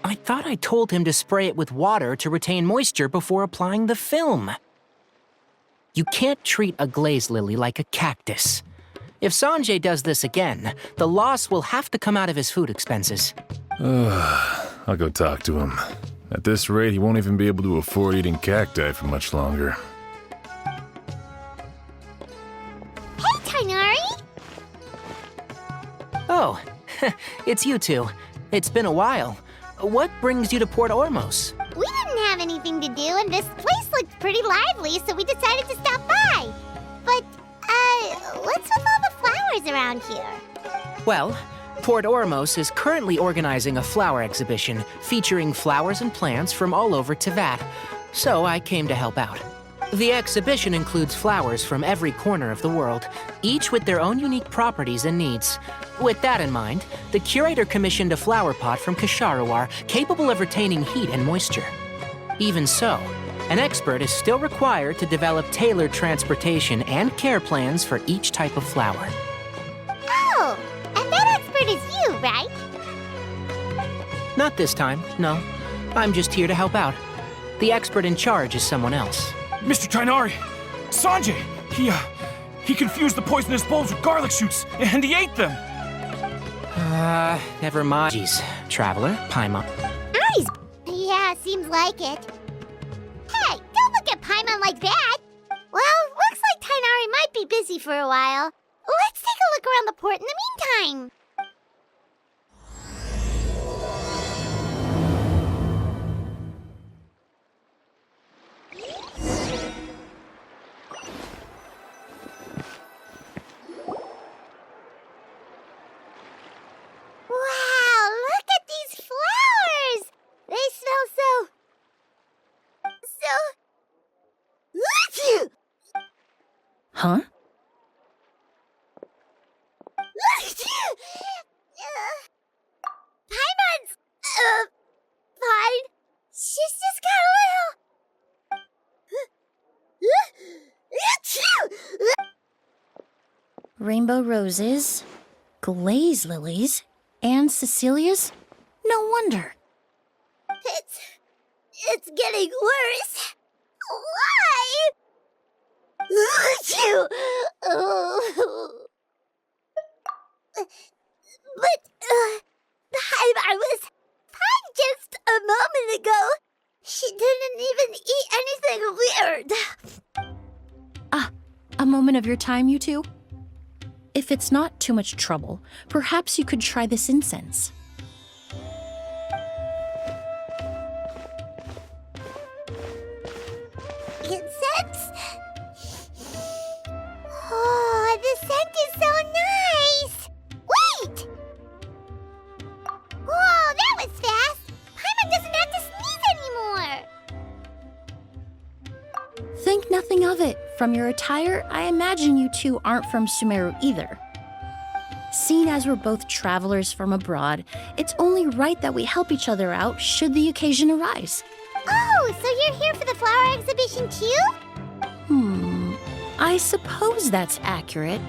I thought I told him to spray it with water to retain moisture before applying the film. You can't treat a glaze lily like a cactus. If Sanjay does this again, the loss will have to come out of his food expenses. I'll go talk to him. At this rate, he won't even be able to afford eating cacti for much longer. Hey, Tighnari! Oh, it's you two. It's been a while. What brings you to Port Ormos? We didn't have anything to do, and this place looked pretty lively, so we decided to stop by. But, what's with all the flowers around here? Well, Port Ormos is currently organizing a flower exhibition featuring flowers and plants from all over Teyvat, so I came to help out. The exhibition includes flowers from every corner of the world, each with their own unique properties and needs. With that in mind, the curator commissioned a flower pot from Kasharawar capable of retaining heat and moisture. Even so, an expert is still required to develop tailored transportation and care plans for each type of flower. Oh, and that expert is you, right? Not this time, no. I'm just here to help out. The expert in charge is someone else. Mr. Tighnari! Sanjay! He confused the poisonous bulbs with garlic shoots, and he ate them! Never mind. Jeez, Traveler, Paimon. Nice! Yeah, seems like it. Hey, don't look at Paimon like that! Well, looks like Tighnari might be busy for a while. Let's take a look around the port in the meantime. Wow, look at these flowers! They smell so... Huh? Paimon's... fine. She's just got a little... Rainbow roses, glaze lilies, and Cecilia's? No wonder. It's getting worse. Why? But, I was fine just a moment ago. She didn't even eat anything weird. A moment of your time, you two? If it's not too much trouble, perhaps you could try this incense. Incense? Oh, the scent is so nice! Wait! Whoa, that was fast! Paimon doesn't have to sneeze anymore! Think nothing of it. From your attire, I imagine you two aren't from Sumeru either. Seeing as we're both travelers from abroad, it's only right that we help each other out should the occasion arise. Oh, so you're here for the flower exhibition too? I suppose that's accurate.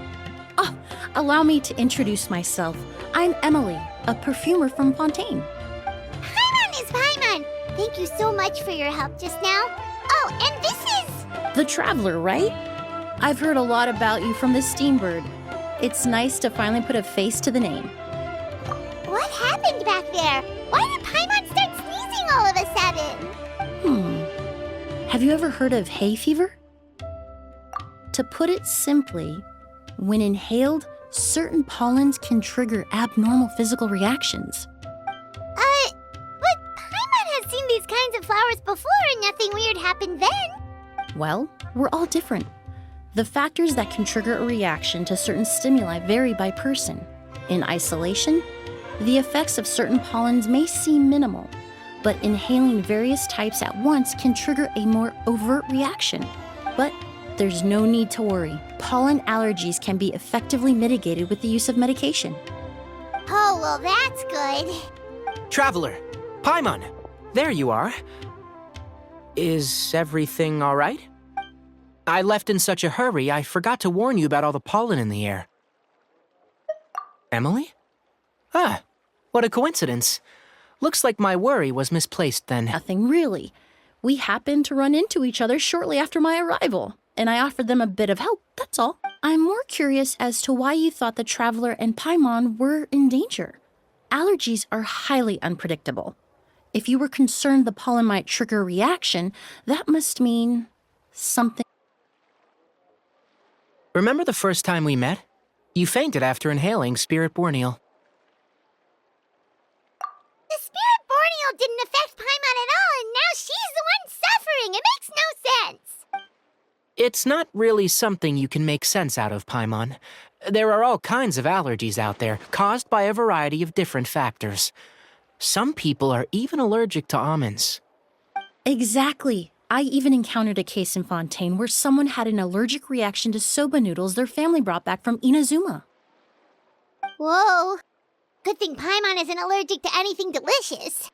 Oh, allow me to introduce myself. I'm Emily, a perfumer from Fontaine. Paimon is Paimon! Thank you so much for your help just now. Oh, and this is... The Traveler, right? I've heard a lot about you from the Steambird. It's nice to finally put a face to the name. What happened back there? Why did Paimon start sneezing all of a sudden? Have you ever heard of hay fever? To put it simply, when inhaled, certain pollens can trigger abnormal physical reactions. But Paimon has seen these kinds of flowers before and nothing weird happened then. Well, we're all different. The factors that can trigger a reaction to certain stimuli vary by person. In isolation, the effects of certain pollens may seem minimal, but inhaling various types at once can trigger a more overt reaction. But there's no need to worry. Pollen allergies can be effectively mitigated with the use of medication. Oh, well, that's good. Traveler, Paimon, there you are. Is everything all right? I left in such a hurry, I forgot to warn you about all the pollen in the air. Emily? Ah, what a coincidence. Looks like my worry was misplaced then. Nothing really. We happened to run into each other shortly after my arrival, and I offered them a bit of help, that's all. I'm more curious as to why you thought the Traveler and Paimon were in danger. Allergies are highly unpredictable. If you were concerned the pollen might trigger a reaction, that must mean something. Remember the first time we met? You fainted after inhaling Spirit Borneal. The Spirit Borneal didn't affect Paimon at all, and now she's the one suffering. It makes no sense. It's not really something you can make sense out of, Paimon. There are all kinds of allergies out there, caused by a variety of different factors. Some people are even allergic to almonds. Exactly. I even encountered a case in Fontaine where someone had an allergic reaction to soba noodles their family brought back from Inazuma. Whoa. Good thing Paimon isn't allergic to anything delicious.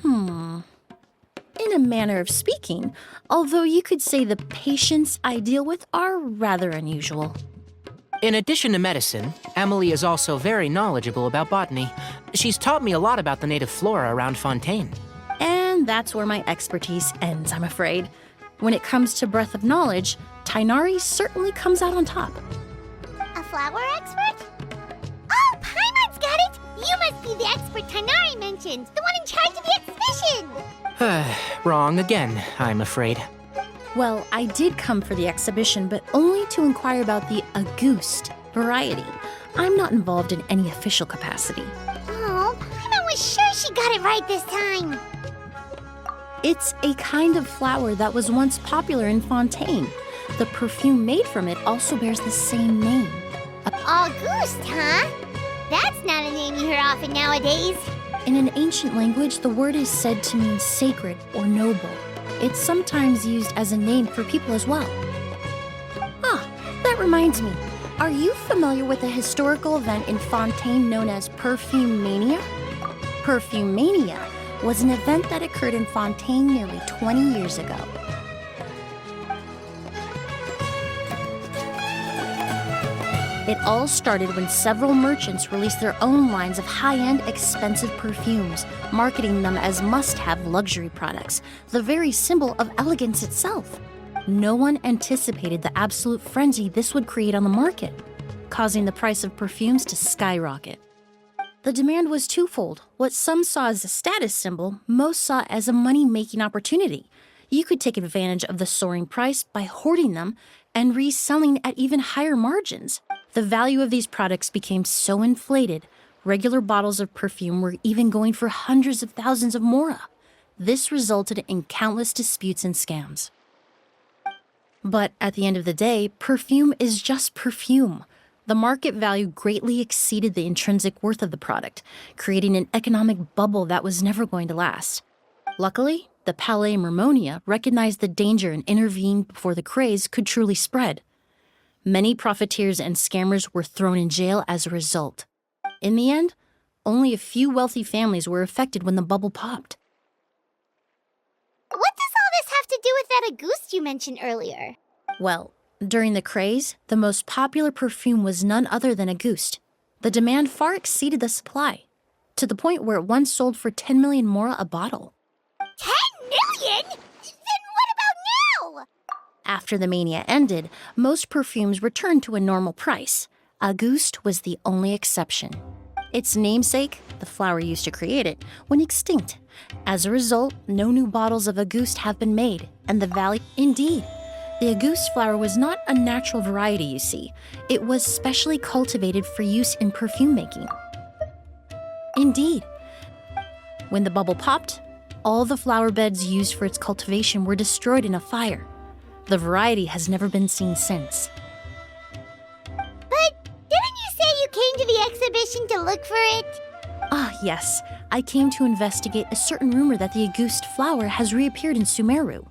In a manner of speaking, although you could say the patients I deal with are rather unusual. In addition to medicine, Emily is also very knowledgeable about botany. She's taught me a lot about the native flora around Fontaine. And that's where my expertise ends, I'm afraid. When it comes to breadth of knowledge, Tighnari certainly comes out on top. A flower expert? Oh, Paimon's got it! You must be the expert Tighnari mentioned, the one in charge of the exhibition! Wrong again, I'm afraid. Well, I did come for the exhibition, but only to inquire about the Auguste variety. I'm not involved in any official capacity. Oh, Paimon was sure she got it right this time. It's a kind of flower that was once popular in Fontaine. The perfume made from it also bears the same name. Auguste, huh? That's not a name you hear often nowadays. In an ancient language, the word is said to mean sacred or noble. It's sometimes used as a name for people as well. Ah, that reminds me. Are you familiar with a historical event in Fontaine known as Perfume Mania? Perfume Mania was an event that occurred in Fontaine nearly 20 years ago. It all started when several merchants released their own lines of high-end, expensive perfumes, marketing them as must-have luxury products, the very symbol of elegance itself. No one anticipated the absolute frenzy this would create on the market, causing the price of perfumes to skyrocket. The demand was twofold. What some saw as a status symbol, most saw as a money-making opportunity. You could take advantage of the soaring price by hoarding them and reselling at even higher margins. The value of these products became so inflated, regular bottles of perfume were even going for hundreds of thousands of mora. This resulted in countless disputes and scams. But at the end of the day, perfume is just perfume. The market value greatly exceeded the intrinsic worth of the product, creating an economic bubble that was never going to last. Luckily, the Palais Mermonia recognized the danger and intervened before the craze could truly spread. Many profiteers and scammers were thrown in jail as a result. In the end, only a few wealthy families were affected when the bubble popped. What does all this have to do with that Auguste you mentioned earlier? Well, during the craze, the most popular perfume was none other than Auguste. The demand far exceeded the supply, to the point where it once sold for 10 million mora a bottle. 10 million? Then what about now? After the mania ended, most perfumes returned to a normal price. Auguste was the only exception. Its namesake, the flower used to create it, went extinct. As a result, no new bottles of Auguste have been made, and the valley... Indeed. The Auguste flower was not a natural variety, you see. It was specially cultivated for use in perfume making. Indeed. When the bubble popped, all the flower beds used for its cultivation were destroyed in a fire. The variety has never been seen since. But didn't you say you came to the exhibition to look for it? Ah, yes. I came to investigate a certain rumor that the Auguste flower has reappeared in Sumeru.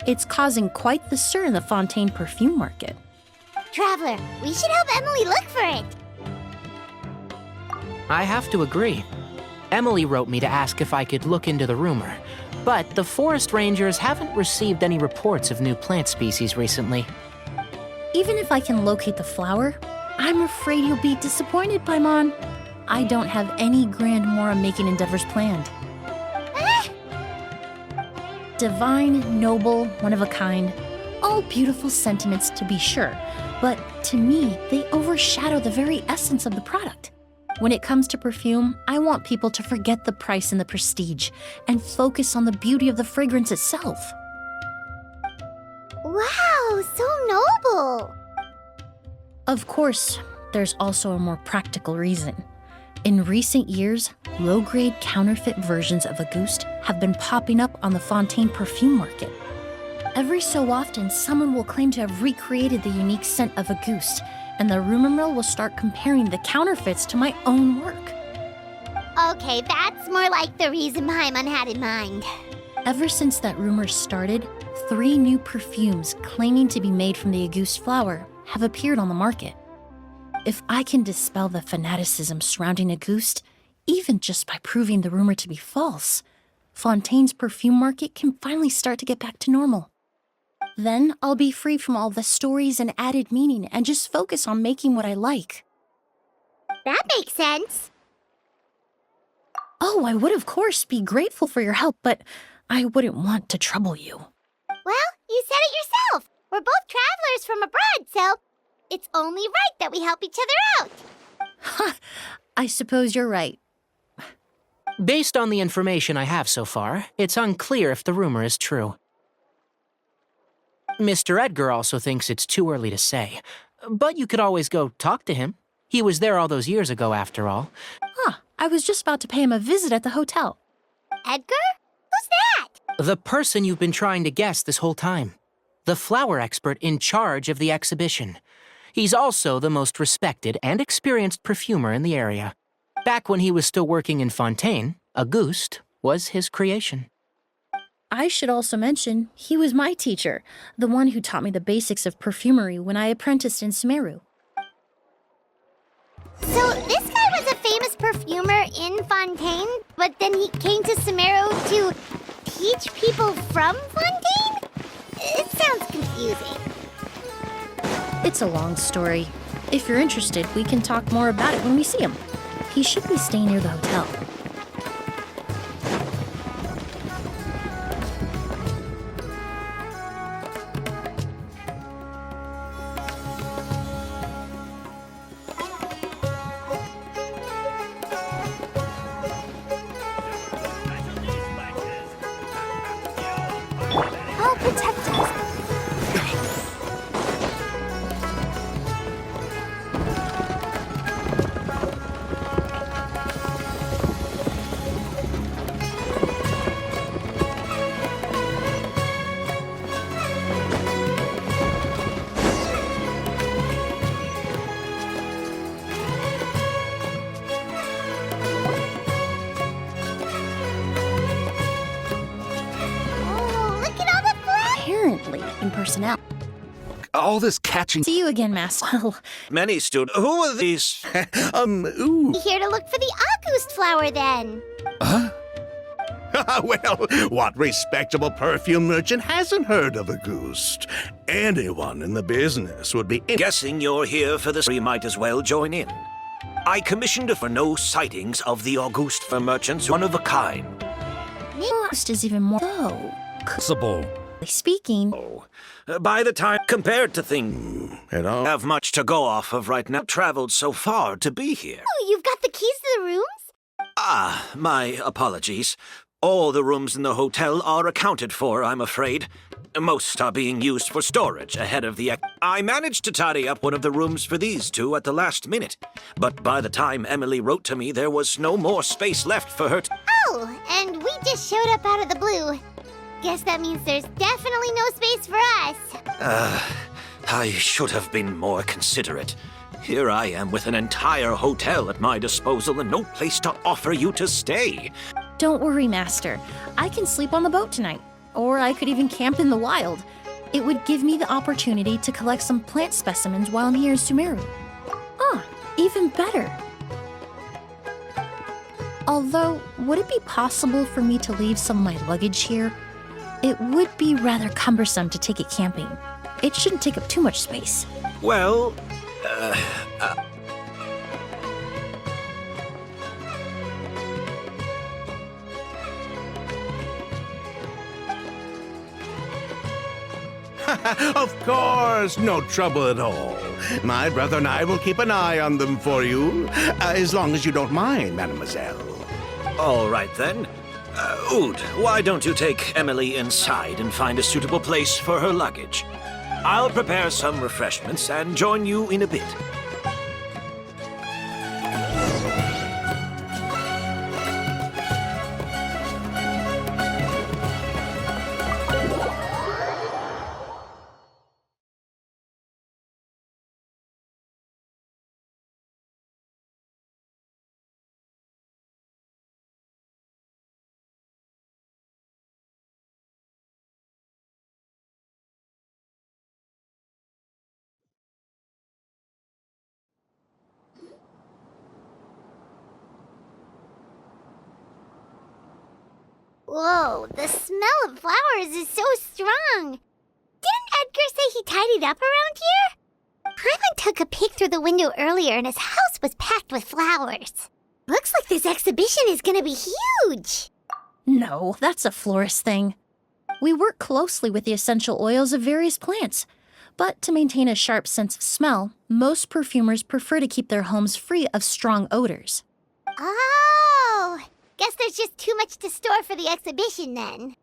It's causing quite the stir in the Fontaine perfume market. Traveler, we should help Emily look for it. I have to agree. Emily wrote me to ask if I could look into the rumor, but the forest rangers haven't received any reports of new plant species recently. Even if I can locate the flower, I'm afraid you'll be disappointed, Paimon. I don't have any grand Mora-making endeavors planned. Divine, noble, one of a kind. All beautiful sentiments to be sure, but to me, they overshadow the very essence of the product. When it comes to perfume, I want people to forget the price and the prestige and focus on the beauty of the fragrance itself. Wow, so noble. Of course, there's also a more practical reason. In recent years, low-grade counterfeit versions of Auguste have been popping up on the Fontaine perfume market. Every so often, someone will claim to have recreated the unique scent of Auguste, and the rumor mill will start comparing the counterfeits to my own work. Okay, that's more like the reason Paimon had in mind. Ever since that rumor started, 3 new perfumes claiming to be made from the Auguste flower have appeared on the market. If I can dispel the fanaticism surrounding Auguste, even just by proving the rumor to be false, Fontaine's perfume market can finally start to get back to normal. Then I'll be free from all the stories and added meaning and just focus on making what I like. That makes sense. Oh, I would of course be grateful for your help, but I wouldn't want to trouble you. Well, you said it yourself. We're both travelers from abroad, so it's only right that we help each other out. Ha! I suppose you're right. Based on the information I have so far, it's unclear if the rumor is true. Mr. Edgar also thinks it's too early to say, but you could always go talk to him. He was there all those years ago, after all. Huh, I was just about to pay him a visit at the hotel. Edgar? Who's that? The person you've been trying to guess this whole time. The flower expert in charge of the exhibition. He's also the most respected and experienced perfumer in the area. Back when he was still working in Fontaine, Auguste was his creation. I should also mention, he was my teacher, the one who taught me the basics of perfumery when I apprenticed in Sumeru. So this guy was a famous perfumer in Fontaine, but then he came to Sumeru to teach people from Fontaine? It sounds confusing. It's a long story. If you're interested, we can talk more about it when we see him. He should be staying near the hotel. Oh, protect us. Oh, look at all the flags. Apparently, in personnel. All this catching See you again, Master. Well, many students. Who are these? Ooh. Here to look for the Auguste flower then. Well, what respectable perfume merchant hasn't heard of Auguste? Anyone in the business would be Guessing you're here for this, we might as well join in. I commissioned for no sightings of the Auguste for merchants, one of a kind. Auguste is even more so. Possible. Speaking, By the time compared to things At all? have much to go off of right now, traveled so far to be here. Oh, you've got the keys to the rooms? My apologies. All the rooms in the hotel are accounted for, I'm afraid. Most are being used for storage ahead of the... I managed to tidy up one of the rooms for these two at the last minute. But by the time Emily wrote to me, there was no more space left for her to... Oh, and we just showed up out of the blue. Guess that means there's definitely no space for us. I should have been more considerate. Here I am with an entire hotel at my disposal and no place to offer you to stay. don't worry, Master. I can sleep on the boat tonight. Or I could even camp in the wild. It would give me the opportunity to collect some plant specimens while I'm here in Sumeru. Ah, even better. Although, would it be possible for me to leave some of my luggage here? It would be rather cumbersome to take it camping. It shouldn't take up too much space. Well, Of course, no trouble at all. My brother and I will keep an eye on them for you, as long as you don't mind, mademoiselle. all right then. Oud, why don't you take Emily inside and find a suitable place for her luggage? I'll prepare some refreshments and join you in a bit. Whoa, the smell of flowers is so strong. Didn't Edgar say he tidied up around here? Paimon took a peek through the window earlier and his house was packed with flowers. Looks like this exhibition is gonna be huge. No, that's a florist thing. We work closely with the essential oils of various plants. But to maintain a sharp sense of smell, most perfumers prefer to keep their homes free of strong odors. Oh, guess there's just too much to store for the exhibition then.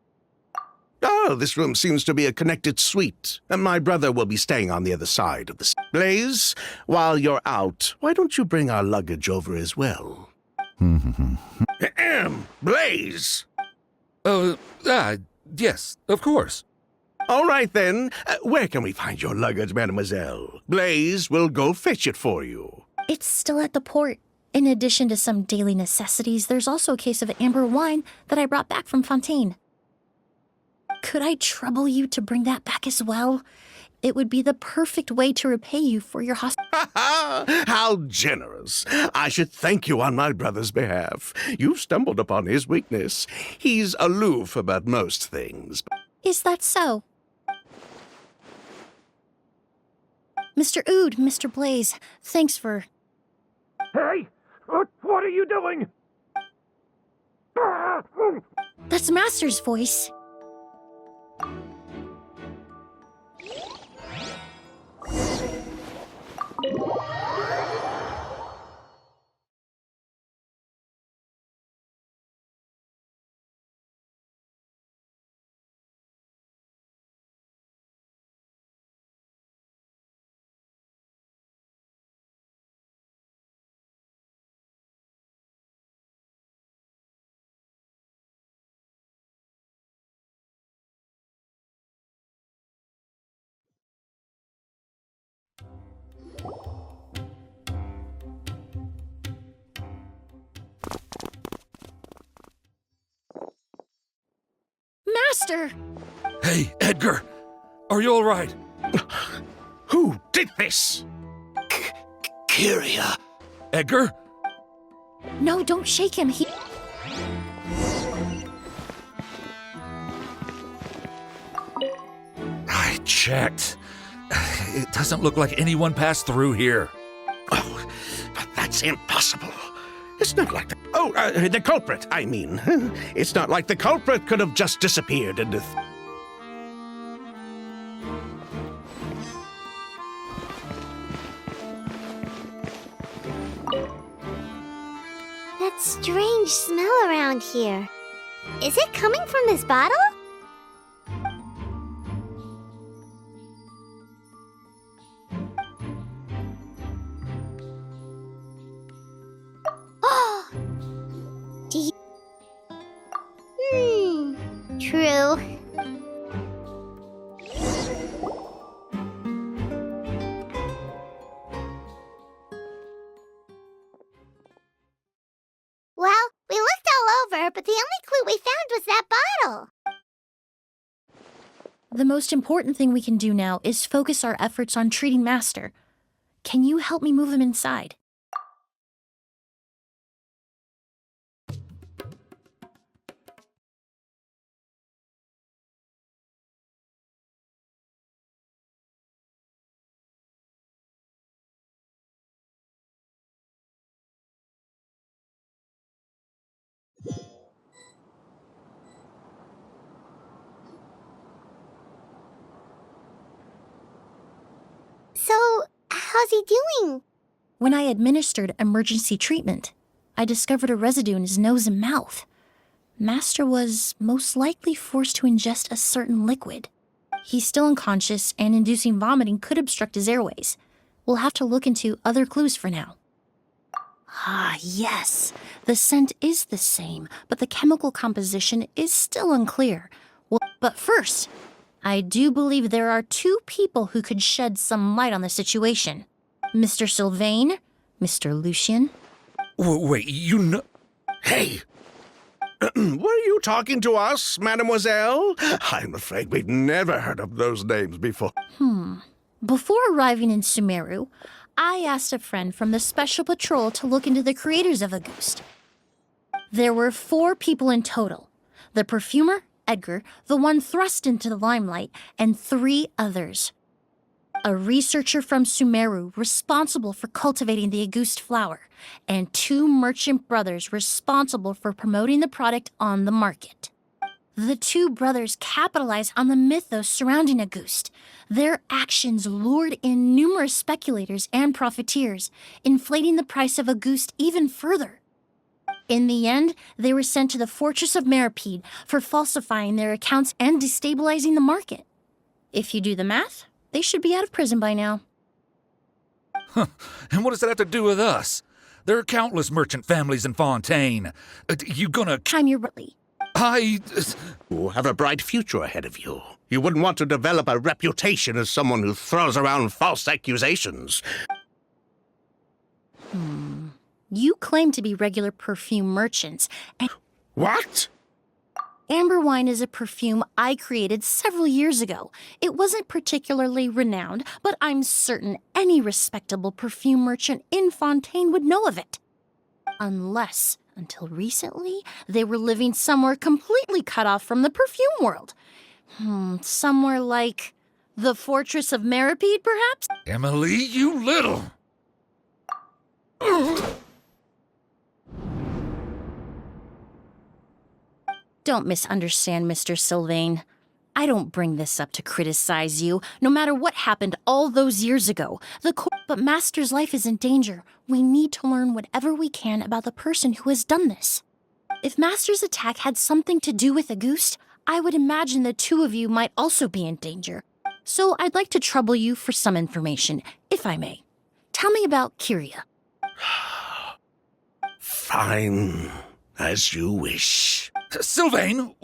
Oh, this room seems to be a connected suite, and my brother will be staying on the other side of the... Blaze, while you're out, why don't you bring our luggage over as well? Blaze! Yes, of course. All right, then. Where can we find your luggage, mademoiselle? Blaze will go fetch it for you. It's still at the port. In addition to some daily necessities, there's also a case of amber wine that I brought back from Fontaine. Could I trouble you to bring that back as well? It would be the perfect way to repay you for your How generous. I should thank you on my brother's behalf. You've stumbled upon his weakness. He's aloof about most things. Is that so? Mr. Oud, Mr. Blaze, thanks for... Hey! What are you doing? That's Master's voice. Master! Hey, Edgar! Are you all right? Who did this? Kyria. Edgar? No, don't shake him. I checked. It doesn't look like anyone passed through here. Oh, but that's impossible. It's not like the... Oh, the culprit, I mean. It's not like the culprit could have just disappeared into... strange smell around here. Is it coming from this bottle? Oh! True. Well, we looked all over, but the only clue we found was that bottle. The most important thing we can do now is focus our efforts on treating Master. Can you help me move him inside? So, how's he doing? When I administered emergency treatment, I discovered a residue in his nose and mouth. Master was most likely forced to ingest a certain liquid. He's still unconscious, and inducing vomiting could obstruct his airways. We'll have to look into other clues for now. Ah, yes. The scent is the same, but the chemical composition is still unclear. Well, but first, I do believe there are two people who could shed some light on the situation. Mr. Sylvain, Mr. Lucien. Wait, you know... Hey! Were you talking to us, mademoiselle? I'm afraid we've never heard of those names before. Before arriving in Sumeru, I asked a friend from the Special Patrol to look into the creators of Auguste. There were 4 people in total. The perfumer, Edgar, the one thrust into the limelight, and 3 others. A researcher from Sumeru responsible for cultivating the Auguste flower, and 2 merchant brothers responsible for promoting the product on the market. The 2 brothers capitalized on the mythos surrounding Auguste. Their actions lured in numerous speculators and profiteers, inflating the price of Auguste even further. In the end, they were sent to the fortress of Meripede for falsifying their accounts and destabilizing the market. If you do the math, they should be out of prison by now. And what does that have to do with us? There are countless merchant families in Fontaine. You gonna... Time you're right. You have a bright future ahead of you. You wouldn't want to develop a reputation as someone who throws around false accusations. You claim to be regular perfume merchants, and What? amber wine is a perfume I created several years ago. It wasn't particularly renowned, but I'm certain any respectable perfume merchant in Fontaine would know of it. Unless, until recently, they were living somewhere completely cut off from the perfume world. Somewhere like the Fortress of Meripede, perhaps? Emily, you little... Don't misunderstand, Mr. Sylvain. I don't bring this up to criticize you, no matter what happened all those years ago. But Master's life is in danger. We need to learn whatever we can about the person who has done this. If Master's attack had something to do with Auguste, I would imagine the 2 of you might also be in danger. So I'd like to trouble you for some information, if I may. Tell me about Kyria. Fine. As you wish. Sylvain!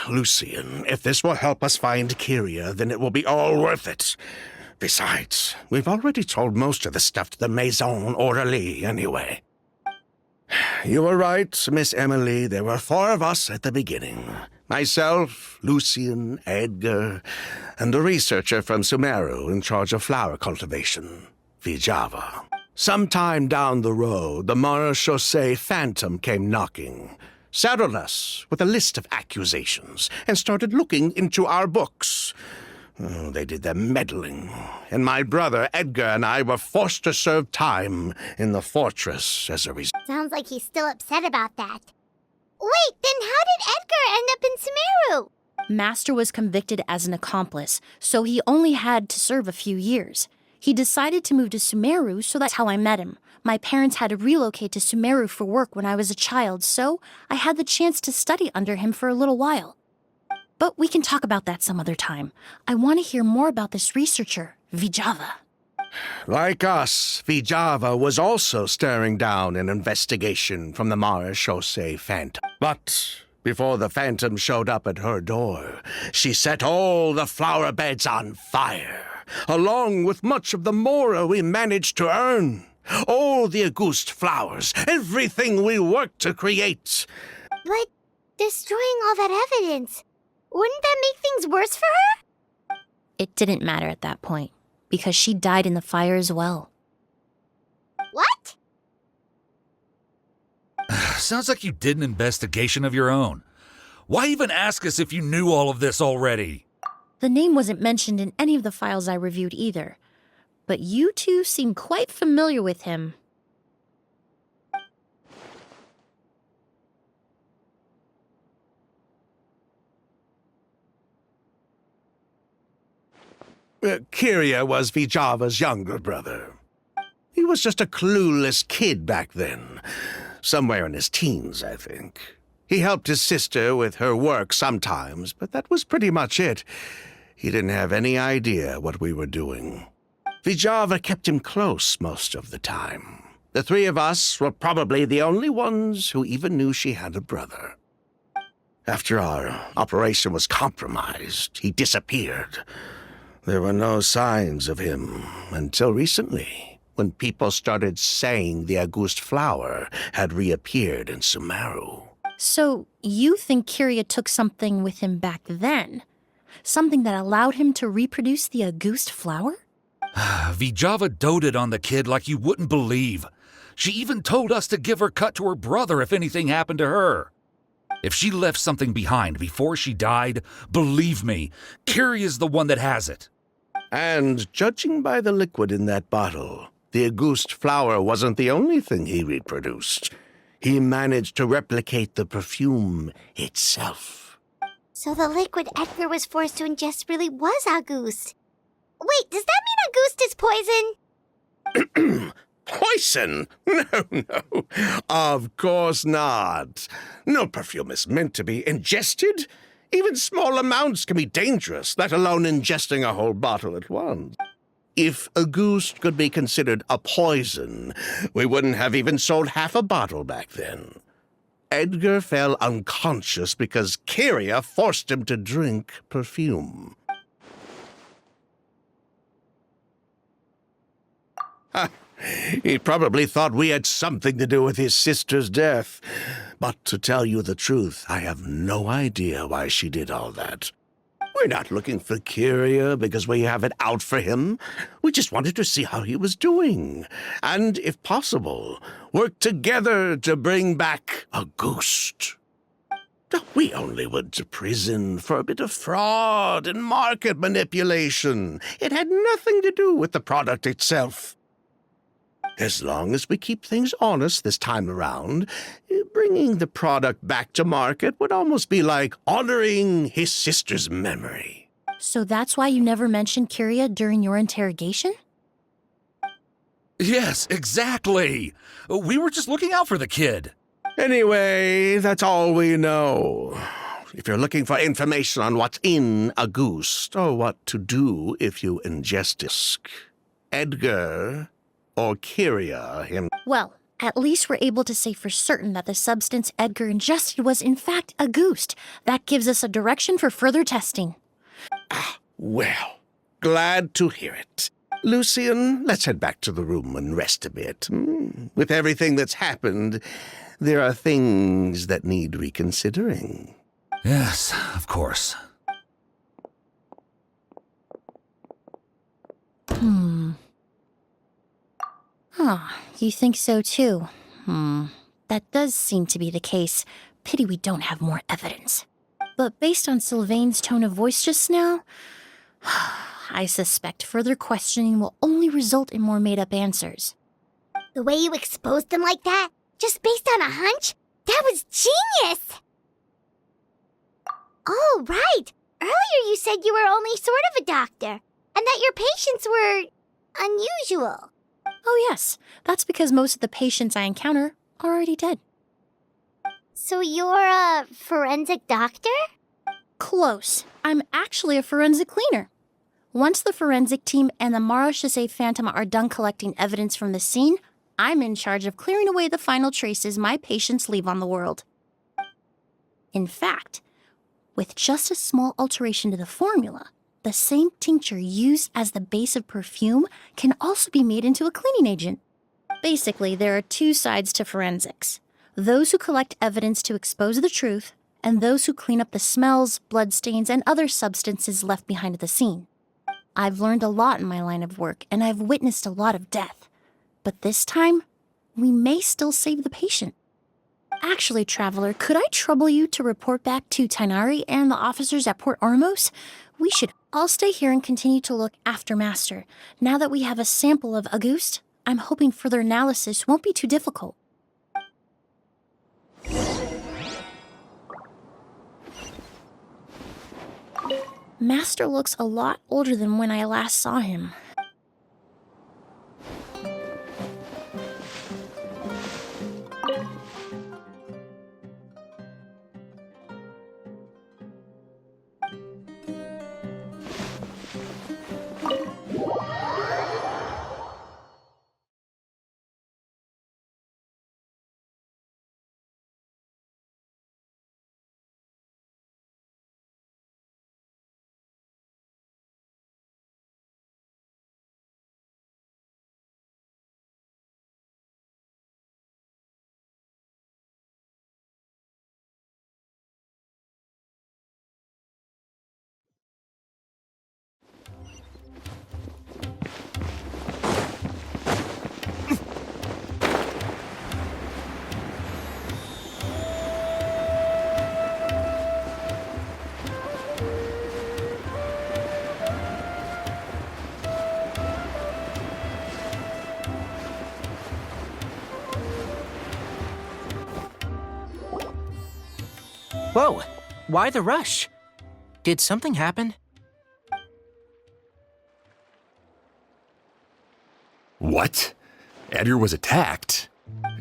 Lucien, if this will help us find Kyria, then it will be all worth it. Besides, we've already told most of the stuff to the Maison orderly anyway. You were right, Miss Emily. There were 4 of us at the beginning. Myself, Lucien, Edgar, and a researcher from Sumeru in charge of flower cultivation, Vijava. Sometime down the road, the Marechaussee Phantom came knocking, saddled us with a list of accusations, and started looking into our books. They did their meddling, and my brother Edgar and I were forced to serve time in the fortress as a result. Sounds like he's still upset about that. Wait, then how did Edgar end up in Sumeru? Master was convicted as an accomplice, so he only had to serve a few years. He decided to move to Sumeru, so that's how I met him. My parents had to relocate to Sumeru for work when I was a child, so I had the chance to study under him for a little while. But we can talk about that some other time. I want to hear more about this researcher, Vijava. Like us, Vijava was also staring down an investigation from the Marechaussee Phantom. But before the Phantom showed up at her door, she set all the flower beds on fire, along with much of the mora we managed to earn. All the Auguste flowers, everything we worked to create. But destroying all that evidence, wouldn't that make things worse for her? It didn't matter at that point, because she died in the fire as well. What? Sounds like you did an investigation of your own. Why even ask us if you knew all of this already? The name wasn't mentioned in any of the files I reviewed either, but you two seem quite familiar with him. Kyria was Vijava's younger brother. He was just a clueless kid back then. Somewhere in his teens, I think. He helped his sister with her work sometimes, but that was pretty much it. He didn't have any idea what we were doing. Vijava kept him close most of the time. The three of us were probably the only ones who even knew she had a brother. After our operation was compromised, he disappeared. There were no signs of him until recently, when people started saying the Auguste flower had reappeared in Sumeru. So, you think Kyria took something with him back then? Something that allowed him to reproduce the Auguste flower? Vijava doted on the kid like you wouldn't believe. She even told us to give her cut to her brother if anything happened to her. If she left something behind before she died, believe me, Kyria's the one that has it. And judging by the liquid in that bottle, the Auguste flower wasn't the only thing he reproduced. He managed to replicate the perfume itself. So the liquid Edgar was forced to ingest really was Auguste. Wait, does that mean Auguste is poison? Poison? No. Of course not. No perfume is meant to be ingested. Even small amounts can be dangerous, let alone ingesting a whole bottle at once. If Auguste could be considered a poison, we wouldn't have even sold half a bottle back then. Edgar fell unconscious because Kyria forced him to drink perfume. He probably thought we had something to do with his sister's death. But to tell you the truth, I have no idea why she did all that. We're not looking for Kyria because we have it out for him. We just wanted to see how he was doing. And, if possible, work together to bring back Auguste. We only went to prison for a bit of fraud and market manipulation. It had nothing to do with the product itself. As long as we keep things honest this time around, bringing the product back to market would almost be like honoring his sister's memory. So that's why you never mentioned Kyria during your interrogation? Yes, exactly. We were just looking out for the kid. Anyway, that's all we know. If you're looking for information on what's in Auguste, or what to do if you ingest it, Edgar or Kyria him. Well, at least we're able to say for certain that the substance Edgar ingested was in fact Auguste. That gives us a direction for further testing. Well, glad to hear it. Lucian, let's head back to the room and rest a bit. With everything that's happened, there are things that need reconsidering. Yes, of course. You think so too? That does seem to be the case. Pity we don't have more evidence. But based on Sylvain's tone of voice just now, I suspect further questioning will only result in more made-up answers. The way you exposed them like that, just based on a hunch? That was genius! Oh, right. Earlier you said you were only sort of a doctor, and that your patients were unusual. Oh, yes. That's because most of the patients I encounter are already dead. So you're a forensic doctor? Close. I'm actually a forensic cleaner. Once the forensic team and the Marachese Phantom are done collecting evidence from the scene, I'm in charge of clearing away the final traces my patients leave on the world. In fact, with just a small alteration to the formula, the same tincture used as the base of perfume can also be made into a cleaning agent. Basically, there are two sides to forensics: those who collect evidence to expose the truth, and those who clean up the smells, bloodstains, and other substances left behind at the scene. I've learned a lot in my line of work, and I've witnessed a lot of death. But this time, we may still save the patient. Actually, Traveler, could I trouble you to report back to Tighnari and the officers at Port Ormos? We should all stay here and continue to look after Master. Now that we have a sample of Auguste, I'm hoping further analysis won't be too difficult. Master looks a lot older than when I last saw him. Whoa, why the rush? Did something happen? What? Edgar was attacked?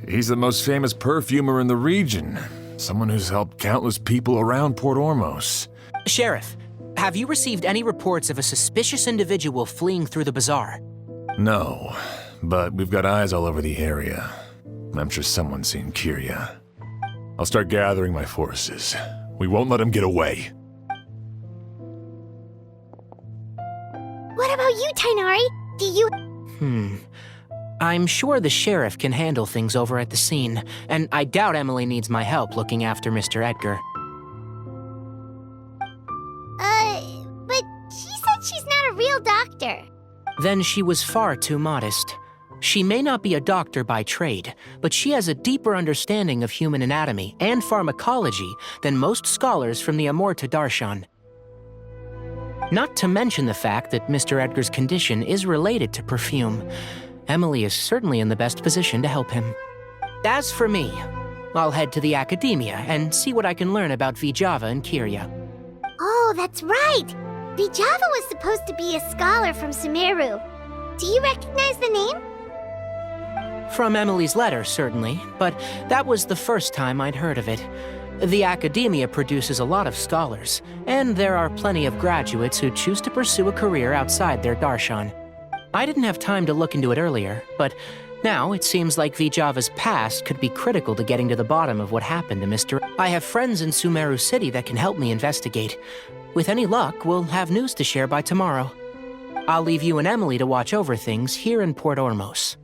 He's the most famous perfumer in the region. Someone who's helped countless people around Port Ormos. Sheriff, have you received any reports of a suspicious individual fleeing through the bazaar? No, but we've got eyes all over the area. I'm sure someone's seen Kiria. I'll start gathering my forces. We won't let him get away. What about you, Tighnari? Do you... I'm sure the sheriff can handle things over at the scene, and I doubt Emily needs my help looking after Mr. Edgar. But she said she's not a real doctor. Then she was far too modest. She may not be a doctor by trade, but she has a deeper understanding of human anatomy and pharmacology than most scholars from the Amurta Darshan. Not to mention the fact that Mr. Edgar's condition is related to perfume. Emily is certainly in the best position to help him. As for me, I'll head to the academia and see what I can learn about Vijava and Kiria. Oh, that's right! Vijava was supposed to be a scholar from Sumeru. Do you recognize the name? From Emily's letter, certainly, but that was the first time I'd heard of it. The academia produces a lot of scholars, and there are plenty of graduates who choose to pursue a career outside their darshan. I didn't have time to look into it earlier, but now it seems like Vijava's past could be critical to getting to the bottom of what happened to Mr. I have friends in Sumeru City that can help me investigate. With any luck, we'll have news to share by tomorrow. I'll leave you and Emily to watch over things here in Port Ormos.